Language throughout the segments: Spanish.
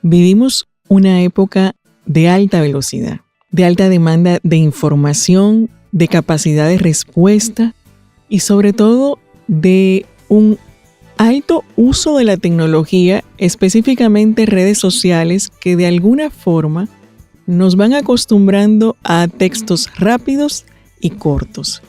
Vivimos una época de alta velocidad, de alta demanda de información, de capacidad de respuesta y sobre todo de un alto uso de la tecnología, específicamente redes sociales que de alguna forma nos van acostumbrando a textos rápidos y cortos.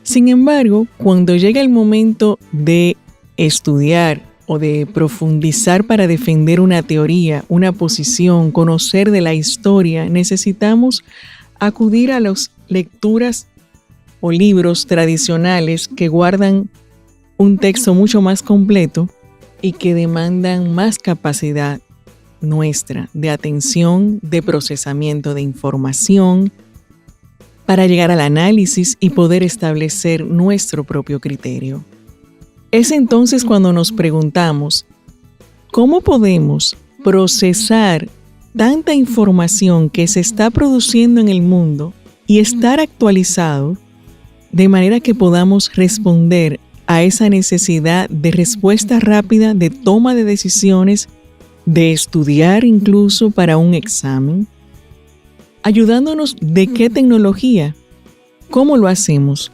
Sin embargo, cuando llega el momento de estudiar o de profundizar para defender una teoría, una posición, conocer de la historia, necesitamos acudir a las lecturas o libros tradicionales que guardan un texto mucho más completo y que demandan más capacidad nuestra de atención, de procesamiento de información, para llegar al análisis y poder establecer nuestro propio criterio. Es entonces cuando nos preguntamos, ¿cómo podemos procesar tanta información que se está produciendo en el mundo y estar actualizado de manera que podamos responder a esa necesidad de respuesta rápida, de toma de decisiones, de estudiar incluso para un examen? Ayudándonos de qué tecnología, cómo lo hacemos.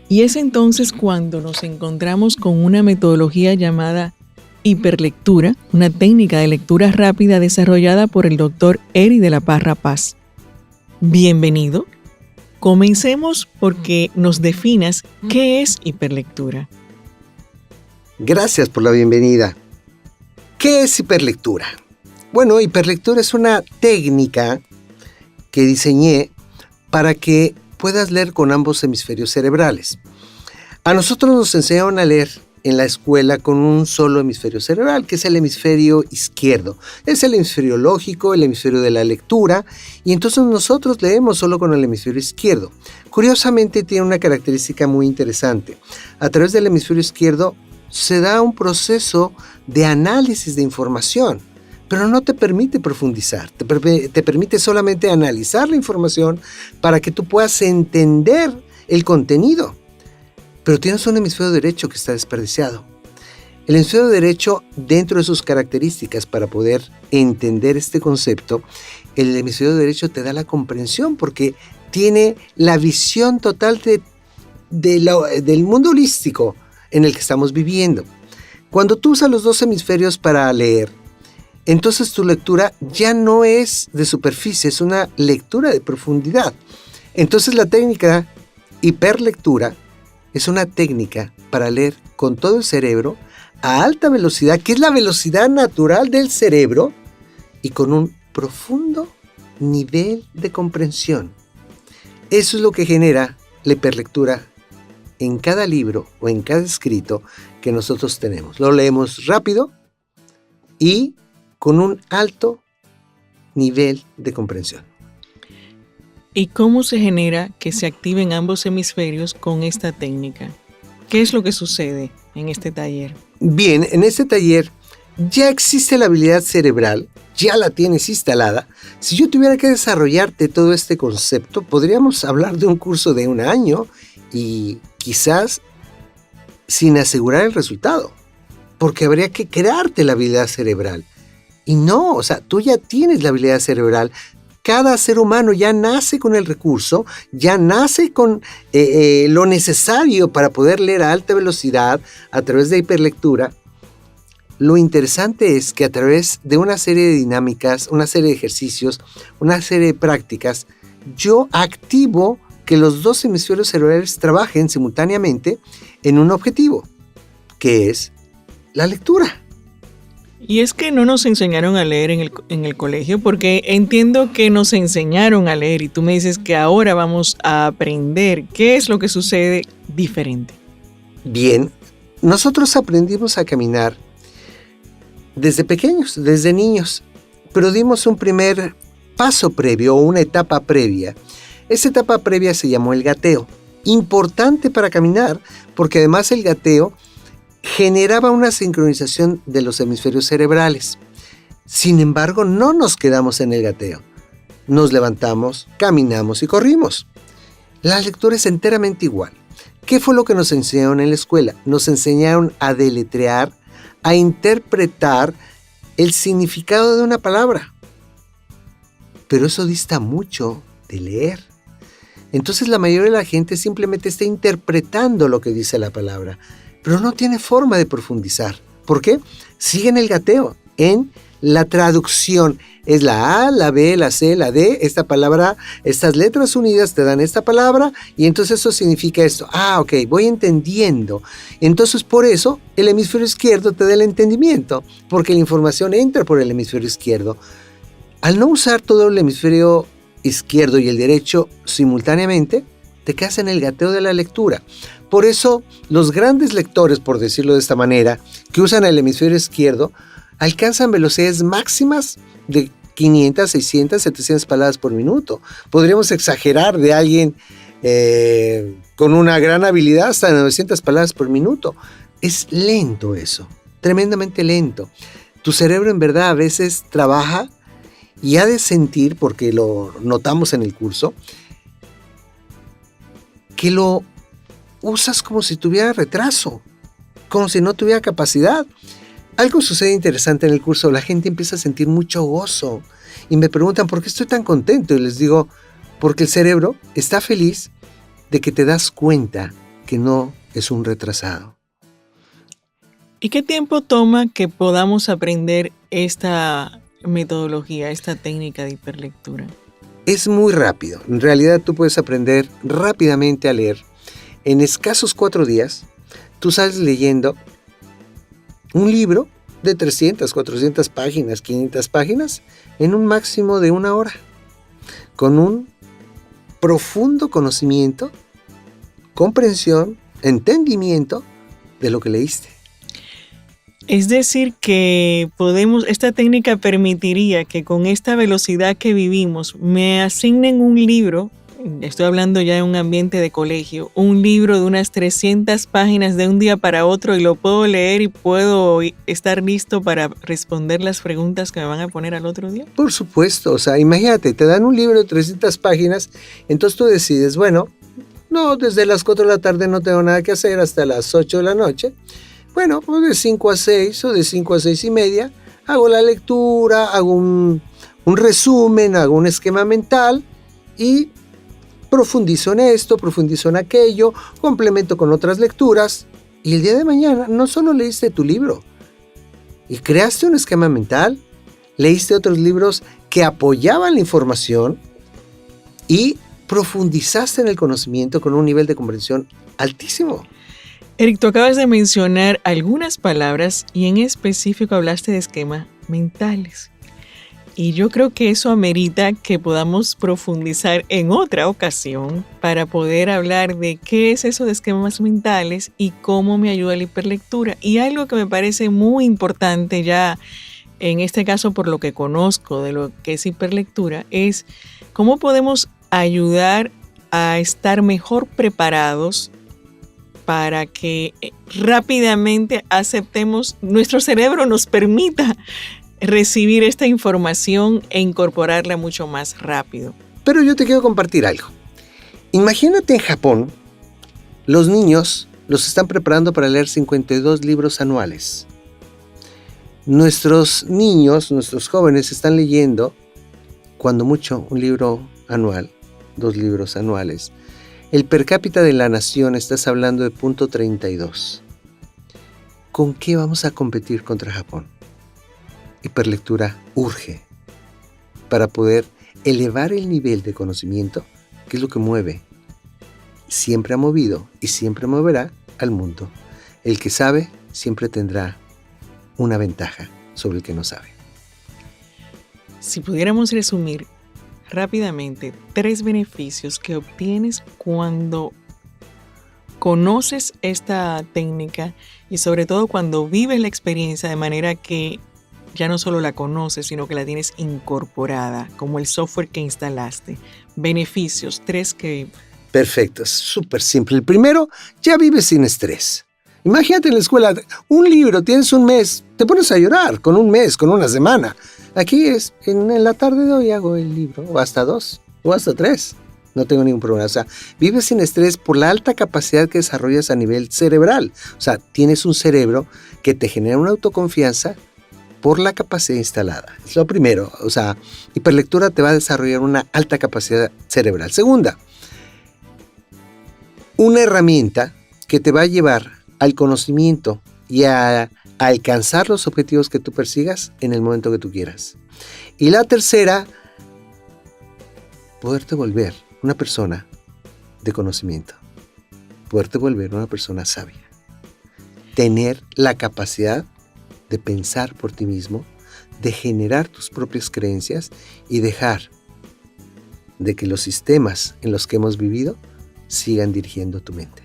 Y es entonces cuando nos encontramos con una metodología llamada hiperlectura, una técnica de lectura rápida desarrollada por el doctor Eri de la Parra Paz. Bienvenido. Comencemos porque nos definas qué es hiperlectura. Gracias por la bienvenida. ¿Qué es hiperlectura? Bueno, hiperlectura es una técnica que diseñé para que puedas leer con ambos hemisferios cerebrales. A nosotros nos enseñaron a leer en la escuela con un solo hemisferio cerebral, que es el hemisferio izquierdo. Es el hemisferio lógico, el hemisferio de la lectura, y entonces nosotros leemos solo con el hemisferio izquierdo. Curiosamente tiene una característica muy interesante. A través del hemisferio izquierdo se da un proceso de análisis de información, pero no te permite profundizar, te permite solamente analizar la información para que tú puedas entender el contenido. Pero tienes un hemisferio derecho que está desperdiciado. El hemisferio derecho, dentro de sus características para poder entender este concepto, el hemisferio derecho te da la comprensión porque tiene la visión total del mundo holístico en el que estamos viviendo. Cuando tú usas los dos hemisferios para leer, entonces tu lectura ya no es de superficie, es una lectura de profundidad. Entonces la técnica hiperlectura es una técnica para leer con todo el cerebro a alta velocidad, que es la velocidad natural del cerebro, y con un profundo nivel de comprensión. Eso es lo que genera la hiperlectura en cada libro o en cada escrito que nosotros tenemos. Lo leemos rápido y con un alto nivel de comprensión. ¿Y cómo se genera que se activen ambos hemisferios con esta técnica? ¿Qué es lo que sucede en este taller? Bien, en este taller ya existe la habilidad cerebral, ya la tienes instalada. Si yo tuviera que desarrollarte todo este concepto, podríamos hablar de un curso de 1 año y quizás sin asegurar el resultado, porque habría que crearte la habilidad cerebral. Y no, o sea, tú ya tienes la habilidad cerebral. Cada ser humano ya nace con el recurso, ya nace con lo necesario para poder leer a alta velocidad a través de hiperlectura. Lo interesante es que a través de una serie de dinámicas, una serie de ejercicios, una serie de prácticas, yo activo que los dos hemisferios cerebrales trabajen simultáneamente en un objetivo, que es la lectura. Y es que no nos enseñaron a leer en el colegio, porque entiendo que nos enseñaron a leer y tú me dices que ahora vamos a aprender. ¿Qué es lo que sucede diferente? Bien, nosotros aprendimos a caminar desde pequeños, desde niños, pero dimos un primer paso previo o una etapa previa. Esa etapa previa se llamó el gateo. Importante para caminar, porque además el gateo generaba una sincronización de los hemisferios cerebrales. Sin embargo, no nos quedamos en el gateo. Nos levantamos, caminamos y corrimos. La lectura es enteramente igual. ¿Qué fue lo que nos enseñaron en la escuela? Nos enseñaron a deletrear, a interpretar el significado de una palabra. Pero eso dista mucho de leer. Entonces la mayoría de la gente simplemente está interpretando lo que dice la palabra, pero no tiene forma de profundizar. ¿Por qué? Siguen el gateo en la traducción. Es la A, la B, la C, la D, esta palabra, estas letras unidas te dan esta palabra y entonces eso significa esto. Ah, ok, voy entendiendo. Entonces por eso el hemisferio izquierdo te da el entendimiento, porque la información entra por el hemisferio izquierdo. Al no usar todo el hemisferio izquierdo y el derecho simultáneamente, te quedas en el gateo de la lectura. Por eso los grandes lectores, por decirlo de esta manera, que usan el hemisferio izquierdo, alcanzan velocidades máximas de 500, 600, 700 palabras por minuto. Podríamos exagerar de alguien con una gran habilidad hasta 900 palabras por minuto. Es lento eso, tremendamente lento. Tu cerebro en verdad a veces trabaja y ha de sentir, porque lo notamos en el curso, que lo usas como si tuviera retraso, como si no tuviera capacidad. Algo sucede interesante en el curso, la gente empieza a sentir mucho gozo y me preguntan ¿por qué estoy tan contento? Y les digo, porque el cerebro está feliz de que te das cuenta que no es un retrasado. ¿Y qué tiempo toma que podamos aprender esta metodología, esta técnica de hiperlectura? Es muy rápido. En realidad tú puedes aprender rápidamente a leer. En escasos 4 días, tú sales leyendo un libro de 300, 400 páginas, 500 páginas, en un máximo de 1 hora, con un profundo conocimiento, comprensión, entendimiento de lo que leíste. Es decir, que esta técnica permitiría que con esta velocidad que vivimos me asignen un libro, estoy hablando ya en un ambiente de colegio, un libro de unas 300 páginas de un día para otro y lo puedo leer y puedo estar listo para responder las preguntas que me van a poner al otro día. Por supuesto, o sea, imagínate, te dan un libro de 300 páginas, entonces tú decides, bueno, no, desde las 4 de la tarde no tengo nada que hacer hasta las 8 de la noche. Bueno, pues de 5 a 6 o de 5 a 6 y media hago la lectura, hago un resumen, hago un esquema mental y profundizo en esto, profundizo en aquello, complemento con otras lecturas y el día de mañana no solo leíste tu libro y creaste un esquema mental, leíste otros libros que apoyaban la información y profundizaste en el conocimiento con un nivel de comprensión altísimo. Eric, tú acabas de mencionar algunas palabras y en específico hablaste de esquemas mentales. Y yo creo que eso amerita que podamos profundizar en otra ocasión para poder hablar de qué es eso de esquemas mentales y cómo me ayuda la hiperlectura. Y algo que me parece muy importante ya, en este caso por lo que conozco de lo que es hiperlectura, es cómo podemos ayudar a estar mejor preparados para que rápidamente aceptemos, nuestro cerebro nos permita recibir esta información e incorporarla mucho más rápido. Pero yo te quiero compartir algo. Imagínate en Japón, los niños los están preparando para leer 52 libros anuales. Nuestros niños, nuestros jóvenes están leyendo, cuando mucho, un libro anual, 2 libros anuales. El per cápita de la nación, estás hablando de 0.32. ¿Con qué vamos a competir contra Japón? Hiperlectura urge para poder elevar el nivel de conocimiento, que es lo que mueve. Siempre ha movido y siempre moverá al mundo. El que sabe siempre tendrá una ventaja sobre el que no sabe. Si pudiéramos resumir rápidamente 3 beneficios que obtienes cuando conoces esta técnica y sobre todo cuando vives la experiencia de manera que ya no solo la conoces, sino que la tienes incorporada, como el software que instalaste. Beneficios, 3 que... Perfecto, es súper simple. El primero, ya vives sin estrés. Imagínate en la escuela, un libro, tienes un mes, te pones a llorar con un mes, con una semana. Aquí es, en la tarde de hoy hago el libro, o hasta 2, o hasta 3. No tengo ningún problema. O sea, vives sin estrés por la alta capacidad que desarrollas a nivel cerebral. O sea, tienes un cerebro que te genera una autoconfianza por la capacidad instalada. Es lo primero. O sea, hiperlectura te va a desarrollar una alta capacidad cerebral. Segunda, una herramienta que te va a llevar al conocimiento y a alcanzar los objetivos que tú persigas en el momento que tú quieras. Y la tercera, poderte volver una persona de conocimiento, poderte volver una persona sabia, tener la capacidad de pensar por ti mismo, de generar tus propias creencias y dejar de que los sistemas en los que hemos vivido sigan dirigiendo tu mente.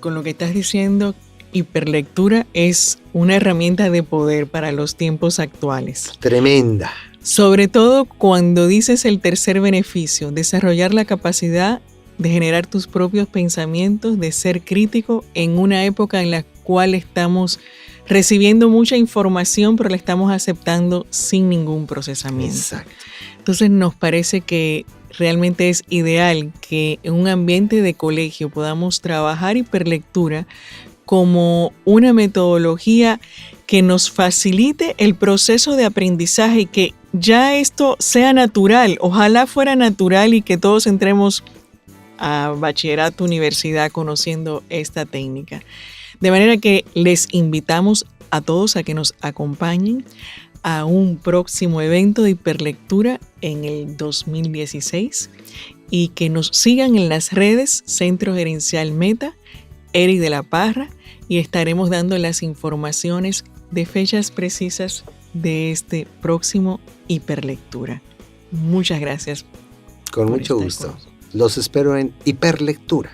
Con lo que estás diciendo, hiperlectura es una herramienta de poder para los tiempos actuales. Tremenda. Sobre todo cuando dices el tercer beneficio, desarrollar la capacidad de generar tus propios pensamientos, de ser crítico en una época en la cual estamos recibiendo mucha información, pero la estamos aceptando sin ningún procesamiento. Exacto. Entonces nos parece que realmente es ideal que en un ambiente de colegio podamos trabajar hiperlectura como una metodología que nos facilite el proceso de aprendizaje y que ya esto sea natural. Ojalá fuera natural y que todos entremos a bachillerato, universidad conociendo esta técnica. De manera que les invitamos a todos a que nos acompañen a un próximo evento de hiperlectura en el 2016 y que nos sigan en las redes Centro Gerencial Meta, Eric de la Parra, y estaremos dando las informaciones de fechas precisas de este próximo hiperlectura. Muchas gracias. Con mucho gusto. Los espero en hiperlectura.